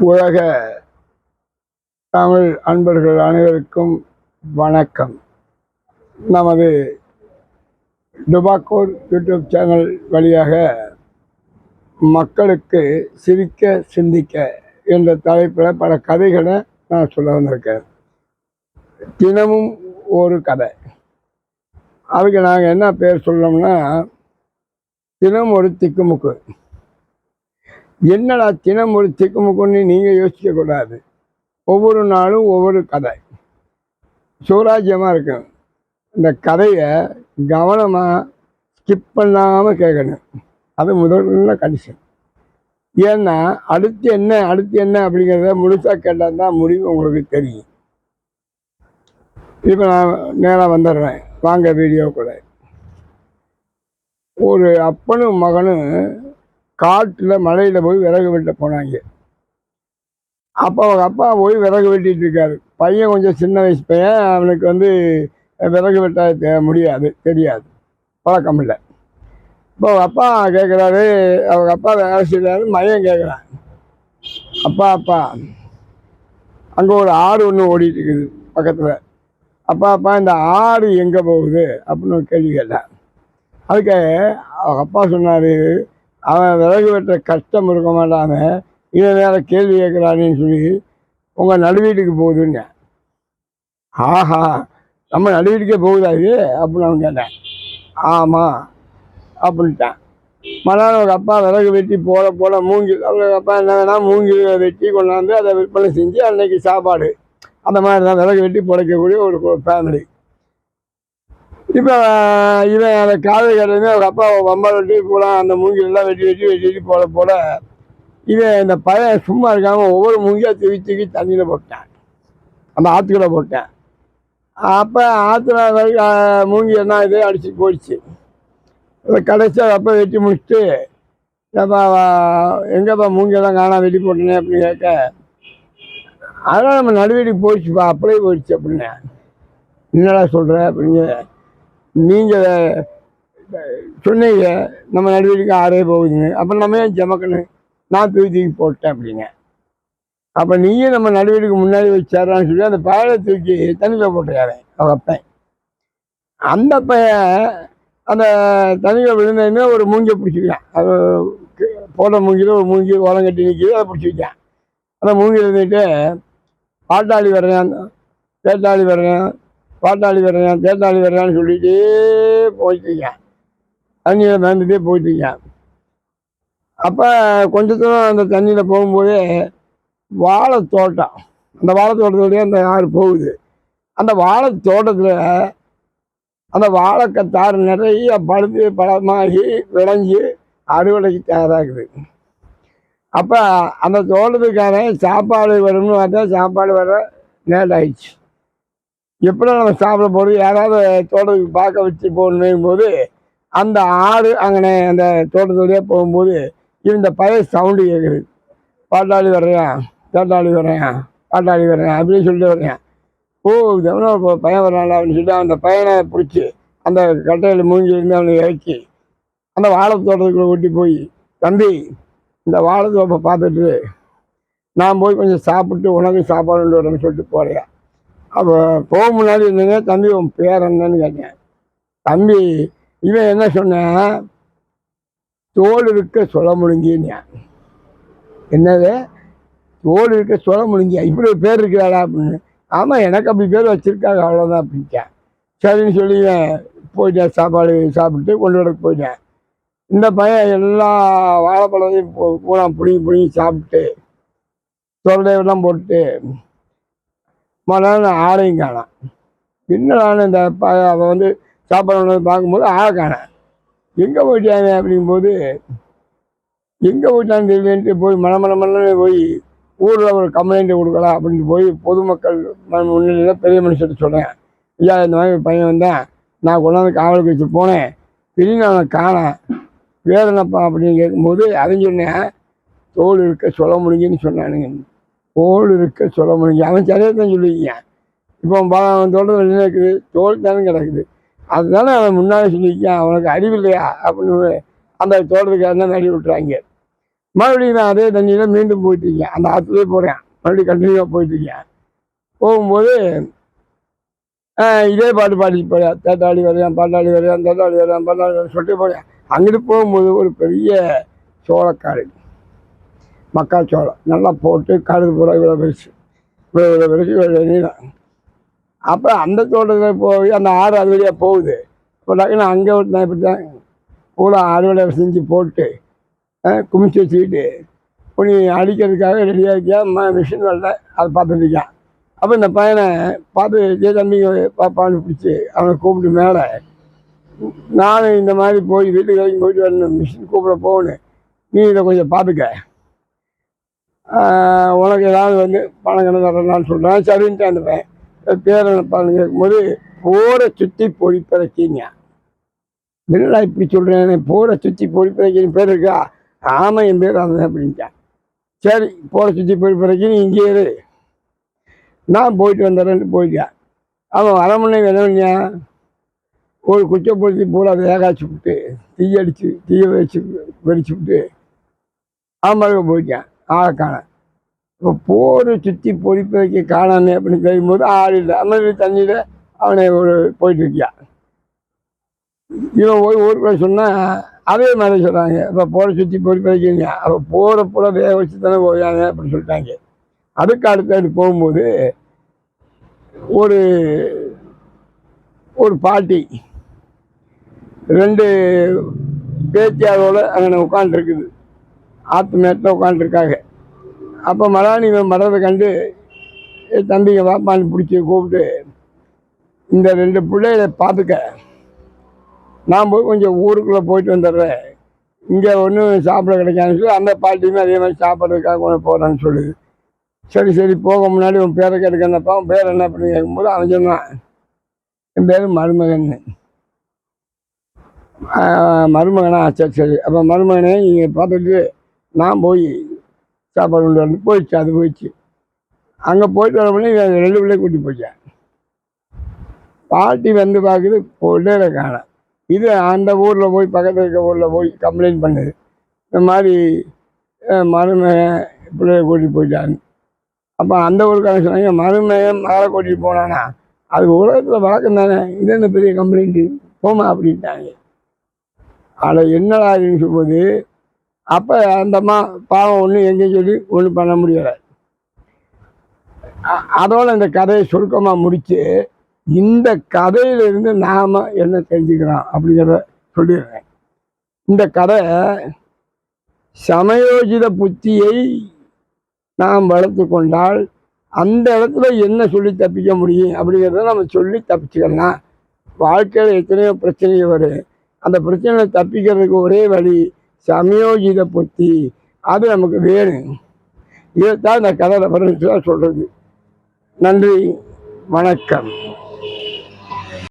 உலக தமிழ் அன்பர்கள் அனைவருக்கும் வணக்கம். நமது டுபாக்கூர் யூடியூப் சேனல் வழியாக மக்களுக்கு சிரிக்க சிந்திக்க என்ற தலைப்பில் பல கதைகளை நான் சொல்ல வந்திருக்கேன். தினமும் ஒரு கதை. அதுக்கு நாங்கள் என்ன பேர் சொல்லணும்னா, தினம் ஒரு திக்குமுக்கு. என்னடா தினம் ஒரு திக்குமுக்குன்னு நீங்கள் யோசிக்கக்கூடாது. ஒவ்வொரு நாளும் ஒவ்வொரு கதை சுவராஜ்யமாக இருக்கும். இந்த கதையை கவனமாக ஸ்கிப் பண்ணாமல் கேட்கணும். அது முதல்ல கண்டிஷன். ஏன்னா அடுத்து என்ன அப்படிங்கிறத முழுசாக கேட்டால் தான் முடிவு உங்களுக்கு தெரியும். இப்போ நான் நேராக வந்துடுறேன், வாங்க வீடியோக்குள்ள. ஒரு அப்பனும் மகனும் காட்டில் மலையில் போய் விறகு வெட்ட போனாங்க. அப்போ அவங்க அப்பா போய் விறகு வெட்டிட்டு இருக்காரு. பையன் கொஞ்சம் சின்ன வயசு பையன், அவனுக்கு விறகு வெட்ட முடியாது, தெரியாது, பழக்கம் இல்லை. இப்போ அவங்க அப்பா கேட்குறாரு, அவங்க அப்பா வேலை செய்கிறாரு. மையன் கேட்குறான், அப்பா அங்கே ஒரு ஆறு ஒன்று ஓடிட்டு இருக்குது பக்கத்தில். அப்பா இந்த ஆறு எங்கே போகுது அப்படின்னு ஒரு கேள்வி கேட்டான். அதுக்கு அவங்க அப்பா சொன்னார், அவன் விறகு வெட்ட கஷ்டம் இருக்க மாட்டாங்க, இதை வேற கேள்வி கேட்குறான்னு சொல்லி உங்கள் நடுவீட்டுக்கு போகுதுன்னு. ஆஹா, நம்ம நடுவீட்டுக்கே போகுதா இது அப்படின்னு அவன் கேட்டேன். ஆமாம் அப்படின்ட்டான். மறுநாள் அவங்க அப்பா விறகு வெட்டி போட மூங்கில், அவங்க அப்பா என்ன வேணா மூங்கில் வெட்டி கொண்டாந்து அதை விற்பனை செஞ்சு அன்னைக்கு சாப்பாடு, அந்த மாதிரி தான் விறகு வெட்டி புடைக்கக்கூடிய ஒரு ஃபேமிலி. இப்போ இவன் அதை காது கேட்டதுமே அவங்க அப்பா வம்பால் வெட்டி போகலாம், அந்த மூங்கிலெல்லாம் வெட்டி போட இவன் இந்த பையன் சும்மா இருக்காமல் ஒவ்வொரு மூங்கியாக தூக்கி தண்ணியில் போட்டான், அந்த ஆற்றுக்குள்ளே போட்டேன். அப்போ ஆற்றுல மூங்கி என்ன இது அடிச்சு போயிடுச்சு. கடைசியாக அப்போ வெட்டி முடிச்சுட்டு, ஏப்பா எங்கேப்பா மூங்கியெல்லாம் காணா வெட்டி போட்டேனே அப்படின்னு கேட்க, அதெல்லாம் நம்ம நடுவீட்டுக்கு போயிடுச்சுப்பா, அப்படியே போயிடுச்சு அப்படின்னு. என்னடா சொல்கிற அப்படிங்க, நீங்கள் சொன்னீங்க நம்ம நடுவீட்டுக்கு ஆறே போகுதுங்க, அப்போ நம்ம ஏன் ஜமக்கணும், நான் தூக்கி போட்டேன் அப்படிங்க. அப்போ நீயும் நம்ம நடுவீட்டுக்கு முன்னாடி வச்சாரான்னு சொல்லி அந்த பையனை தூக்கி தண்ணியில் போட்டுக்காரன் அவங்க அப்பன். அந்த பையன் அந்த தண்ணியில் விழுந்ததுமே ஒரு மூங்கியை பிடிச்சிக்கலாம். அது போட்ட மூங்கியில் ஒரு மூங்கி ஓரம் கட்டி நிற்கிது, அதை பிடிச்சிக்கிட்டான். அந்த மூங்கில் இருந்துட்டு பாட்டாளி வர்றேன், தேட்டாளி வர்றேன், பாட்டாளி வர்றேன், தேட்டாளி வர்றேன்னு சொல்லிகிட்டே போயிட்டுருக்கேன். தண்ணியில் மேந்துட்டே போயிட்டுருக்கேன். அப்போ கொஞ்ச தூரம் அந்த தண்ணியில் போகும்போதே வாழை தோட்டம், அந்த வாழை தோட்டத்தோடய அந்த ஆறு போகுது. அந்த வாழை தோட்டத்தில் அந்த வாழைக்கத்தாறு நிறைய பழுத்து பழமாகி விளைஞ்சி அறுவடைக்கு தயாராகுது. அப்போ அந்த தோட்டத்துக்கான சாப்பாடு வரும்னு பார்த்தா சாப்பாடு வர லேட் ஆயிடுச்சு. எப்படி நம்ம சாப்பிட போகிறது, யாராவது தோட்டத்துக்கு பார்க்க வச்சு போகணும் போது அந்த ஆறு அங்கே அந்த தோட்டத்தோடய போகும்போது இந்த பயிர் சவுண்டு கேட்குது, பாட்டாளி வர்றேன், தேட்டாளி வர்றேன், பாட்டாளி வர்றேன் அப்படின்னு சொல்லிட்டு வர்றேன். ஓ இதெல்லாம் இப்போ பையன் வர்றான்ல அப்படின்னு சொல்லிட்டு அந்த பையனை பிடிச்சி அந்த கட்டையில் மூங்கிலிருந்து அவனை இறக்கி அந்த வாழை தோட்டத்துக்குள்ளே ஓட்டி போய், தம்பி இந்த வாழை தோப்பை பார்த்துட்டு நான் போய் கொஞ்சம் சாப்பிட்டு உனக்கு சாப்பாடு வரேன்னு சொல்லிட்டு போகிறேன். அப்போ போக முன்னாடி இருந்தீங்க, தம்பி உன் பேர் என்னன்னு கேட்டேன். தம்பி இவன் என்ன சொன்னேன், தோல் இருக்க சொல்ல முடிங்கின்னு. என்னது தோல் இருக்க சொல்ல முடிஞ்சியா, இப்படி ஒரு பேர் இருக்கிறாடா அப்படின்னு. ஆமாம் எனக்கு அப்படி பேர் வச்சுருக்காங்க, அவ்வளோதான் அப்படின்ட்டேன். சரின்னு சொல்லி போயிட்டேன், சாப்பாடு சாப்பிட்டு கொண்டு வர போயிட்டேன். இந்த பையன் எல்லா வாழைப்பழத்தையும் பூரா பிடிங்கி சாப்பிட்டு தொலைலாம் போட்டு மறுநாள் ஆளையும் காணான். என்னடான்னு இந்த அவன் சாப்பாடு பார்க்கும்போது ஆளை காணேன். எங்கே போயிட்டாங்க அப்படிங்கும்போது, எங்கே போயிட்டான்னு தெரியலன்ட்டு போய் மலமலன்னு போய் ஊரில் ஒரு கம்ப்ளைண்ட்டை கொடுக்கலாம் அப்படின்ட்டு போய் பொதுமக்கள் முன்னிலையில் பெரிய மனுஷர்கிட்ட சொல்கிறேன். ஐயா இந்த மாதிரி பையன் வந்தேன், நான் கொண்டாந்து காவலுக்கு வச்சு போனேன், திடீர்னு அவனை காணேன், வேறு என்னப்பா அப்படின்னு கேட்கும்போது அவன் சொன்னேன், தோல் இருக்க சொல்ல முடியுங்கன்னு சொன்னானுங்க. தோல் இருக்க சொல்ல முடியுங்க, அவன் சரியாக தான் சொல்லியிருக்கேன். இப்போ அவன் தோட்டத்தில் என்ன இருக்குது, தோல் தானே கிடக்குது, அதுதானே அவன் முன்னாடி சொல்லியிருக்கேன், அவனுக்கு அறிவு இல்லையா அப்படின்னு அந்த தோட்டத்துக்காரன் நடி விட்டுறாங்க. மறுபடியும் நான் அதே தண்ணியில் மீண்டும் போயிட்டுருக்கேன். அந்த ஆற்றுலேயே போகிறேன். மறுபடியும் கண்டினியூவாக போயிட்டுருக்கேன். போகும்போது இதே பாட்டு பாடிட்டு போகிறேன். தேட்டாளி வரையான், பாட்டாளி வரையான், தேட்டாளி வரையான், பாட்டாளி வரையான் சொல்லிட்டு போகிறேன். அங்கிட்டு போகும்போது ஒரு பெரிய சோளக்காடு, மக்காச்சோளம் நல்லா போட்டு கடுகு பூரா இவ்வளோ பெருசு, இவ்வளோ பெருசு, இவ்வளோ நீளம். அப்போ அந்த தோட்டத்தில் போய் அந்த ஆறு அது வழியாக போகுது. இப்போ டக்குன்னு அங்கே நான் இப்படி தான் பூரா அறுவடை செஞ்சு போட்டு குமிச்சு வச்சுக்கிட்டு புனி அடிக்கிறதுக்காக ரெடியாக இருக்கியா, மிஷின் வரல, அதை பார்த்துட்டு இருக்கான். அப்போ இந்த பையனை பார்த்து தம்பி பாப்பான்னு பிடிச்சி அவனை கூப்பிட்டு மேலே, நானும் இந்த மாதிரி போய் வீட்டுக்கு வரைக்கும் போயிட்டு வரணும், மிஷின் கூப்பிட போகணும், நீ இதை கொஞ்சம் பார்த்துக்க, உனக்கு ஏதாவது வந்து பணம் கணக்கு தரலான்னு சொல்கிறான். சரின்ட்டு அந்த பையன் பேரனை பாருங்க கேட்கும்போது போரை சுற்றி பொழிப்பறைக்கிங்க. என்னடா இப்படி சொல்கிறேன், போரை சுற்றி பொழிப்பறைக்கின்னு பேர் இருக்கா? ஆமாம், என் பேர் அதுதான் அப்படின்ட்டான். சரி, போரை சுற்றி பொழிப்பறைக்கி நீ இங்கே இரு, நான் போயிட்டு வந்துடுறேன்ட்டு போயிட்டான். அவன் அரை மணி நேரம் என்ன பண்ணியான், ஒரு குச்சப்படுத்தி பூரா வேகாச்சு விட்டு தீயை வச்சு வெடிச்சு விட்டு ஆமாங்க போயிட்டான். ஆளை காண. இப்போ போர் சுற்றி பொறிப்பு வைக்க காணாமே அப்படின்னு கேட்கும்போது ஆள் இல்லை. அமைதி தண்ணியில் அவனை போயிட்டு இருக்கியான். இவன் போய் ஊருக்குள்ள சொன்னால் அதே மாதிரி சொல்கிறாங்க, இப்போ போரை சுற்றி பொறிப்பு வைக்கிறீங்க, அப்போ போரை பூரா வேக வச்சு தானே போயாங்க அப்படின்னு சொல்லிட்டாங்க. அதுக்கு அடுத்தது போகும்போது ஒரு ஒரு பாட்டி 2 பேத்தியாரோட அங்கே உட்காந்துருக்குது, ஆற்று மேட்டில் உட்காந்துருக்காங்க. அப்போ மலானி இவன் மரத்தை கண்டு தம்பிங்க வாப்பான்னு பிடிச்சி கூப்பிட்டு, இந்த 2 பிள்ளைகளை பார்த்துக்க, நான் போய் கொஞ்சம் ஊருக்குள்ளே போயிட்டு வந்துடுறேன், இங்கே ஒன்றும் சாப்பிட கிடைக்காதுன்னு சொல்லி அந்த பாட்டியுமே அதே மாதிரி சாப்பிட்றதுக்காக கொண்டு போகிறான்னு சொல்லுது. சரி சரி, போக முன்னாடி உன் பேரை கேட்டுக்கன்னப்பா, உன் பேர் என்ன அப்படின்னு கேட்கும்போது அவன் சொன்னான், என் பேர் மருமகன்னு. மருமகனா? சரி சரி, அப்போ மருமகனே நீங்கள் பார்த்துட்டு நான் போய் சாப்பாடு கொண்டு வரணும். போயிடுச்சு, அது போயிடுச்சு. அங்கே போயிட்டு வர பண்ணி 2 பிள்ளையை கூட்டி போயிட்டேன். பாட்டி வந்து பார்க்குது, பிள்ளைகளை காணோம். இது அந்த ஊரில் போய் பக்கத்தில் இருக்க ஊரில் போய் கம்ப்ளைண்ட் பண்ணுது, இந்த மாதிரி மருமகன் பிள்ளைய கூட்டிகிட்டு போயிட்டான்னு. அப்போ அந்த ஊருக்காக சொன்னாங்க, மருமகன் மகளை கூட்டிகிட்டு போனானா அது உலகத்தில் வழக்கம் தானே, இது என்ன பெரிய கம்ப்ளைண்ட்டு, போமா அப்படின்ட்டாங்க. அதில் என்னடா அப்படின்னு சொல்லும்போது, அப்போ அந்தம்மா பாவம் ஒன்றும் எங்கேயும் சொல்லி ஒன்றும் பண்ண முடியலை. அதோட இந்த கதையை சுருக்கமாக முடித்து, இந்த கதையிலிருந்து நாம் என்ன தெரிஞ்சுக்கிறோம் அப்படிங்கிறத சொல்லிடுறேன். இந்த கதை சமயோஜித புத்தியை நாம் வளர்த்து கொண்டால் அந்த இடத்துல என்ன சொல்லி தப்பிக்க முடியும் அப்படிங்கிறத நம்ம சொல்லி தப்பிச்சுக்கலாம். வாழ்க்கையில் எத்தனையோ பிரச்சனைகள் வரும், அந்த பிரச்சனையை தப்பிக்கிறதுக்கு ஒரே வழி சமயோஜித புத்தி, அது நமக்கு வேணும். இதைத்தான் இந்த கதை சொல்கிறது. நன்றி, வணக்கம்.